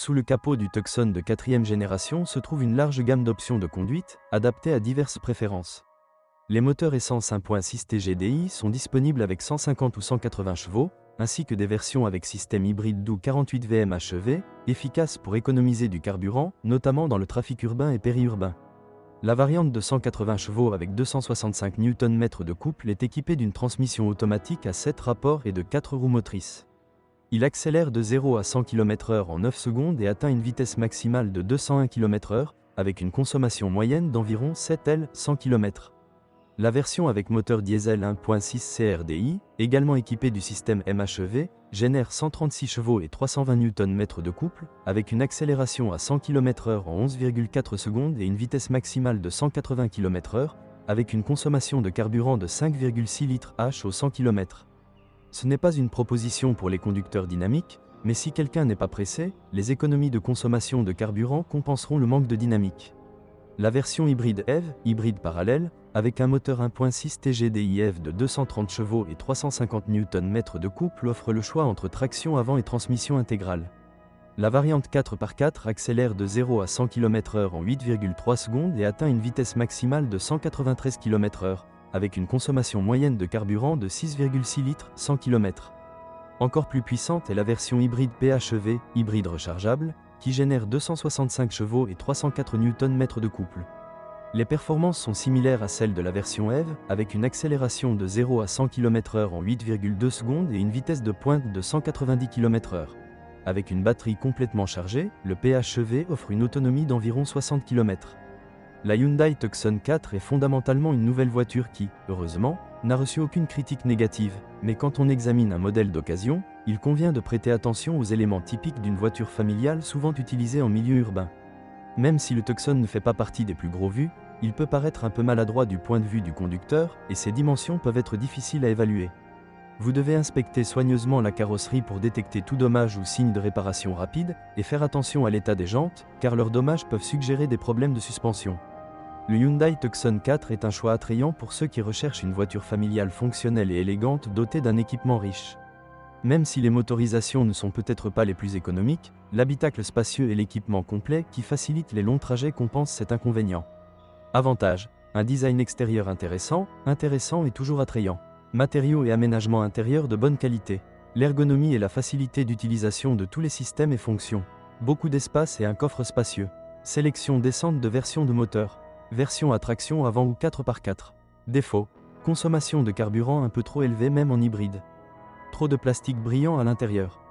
Sous le capot du Tucson de 4e génération se trouve une large gamme d'options de conduite, adaptées à diverses préférences. Les moteurs essence 1.6 TGDI sont disponibles avec 150 ou 180 chevaux, ainsi que des versions avec système hybride doux 48 VMHEV, efficaces pour économiser du carburant, notamment dans le trafic urbain et périurbain. La variante de 180 chevaux avec 265 Nm de couple est équipée d'une transmission automatique à 7 rapports et de 4 roues motrices. Il accélère de 0 à 100 km/h en 9 secondes et atteint une vitesse maximale de 201 km/h, avec une consommation moyenne d'environ 7 L 100 km. La version avec moteur diesel 1.6 CRDI, également équipée du système MHEV, génère 136 chevaux et 320 Nm de couple, avec une accélération à 100 km/h en 11,4 secondes et une vitesse maximale de 180 km/h, avec une consommation de carburant de 5,6 litres H au 100 km. Ce n'est pas une proposition pour les conducteurs dynamiques, mais si quelqu'un n'est pas pressé, les économies de consommation de carburant compenseront le manque de dynamique. La version hybride EV, hybride parallèle, avec un moteur 1.6 TGDI EV de 230 chevaux et 350 Nm de couple offre le choix entre traction avant et transmission intégrale. La variante 4x4 accélère de 0 à 100 km/h en 8,3 secondes et atteint une vitesse maximale de 193 km/h, avec une consommation moyenne de carburant de 6,6 litres 100 km. Encore plus puissante est la version hybride PHEV, hybride rechargeable, qui génère 265 chevaux et 304 Nm de couple. Les performances sont similaires à celles de la version EV, avec une accélération de 0 à 100 km/h en 8,2 secondes et une vitesse de pointe de 190 km/h. Avec une batterie complètement chargée, le PHEV offre une autonomie d'environ 60 km. La Hyundai Tucson 4 est fondamentalement une nouvelle voiture qui, heureusement, n'a reçu aucune critique négative, mais quand on examine un modèle d'occasion, il convient de prêter attention aux éléments typiques d'une voiture familiale souvent utilisée en milieu urbain. Même si le Tucson ne fait pas partie des plus gros vus, il peut paraître un peu maladroit du point de vue du conducteur, et ses dimensions peuvent être difficiles à évaluer. Vous devez inspecter soigneusement la carrosserie pour détecter tout dommage ou signe de réparation rapide, et faire attention à l'état des jantes, car leurs dommages peuvent suggérer des problèmes de suspension. Le Hyundai Tucson 4 est un choix attrayant pour ceux qui recherchent une voiture familiale fonctionnelle et élégante dotée d'un équipement riche. Même si les motorisations ne sont peut-être pas les plus économiques, l'habitacle spacieux et l'équipement complet qui facilite les longs trajets compensent cet inconvénient. Avantage: un design extérieur intéressant et toujours attrayant. Matériaux et aménagements intérieurs de bonne qualité. L'ergonomie et la facilité d'utilisation de tous les systèmes et fonctions. Beaucoup d'espace et un coffre spacieux. Sélection décente de versions de moteur. Version à traction avant ou 4x4. Défaut: consommation de carburant un peu trop élevée même en hybride. Trop de plastique brillant à l'intérieur.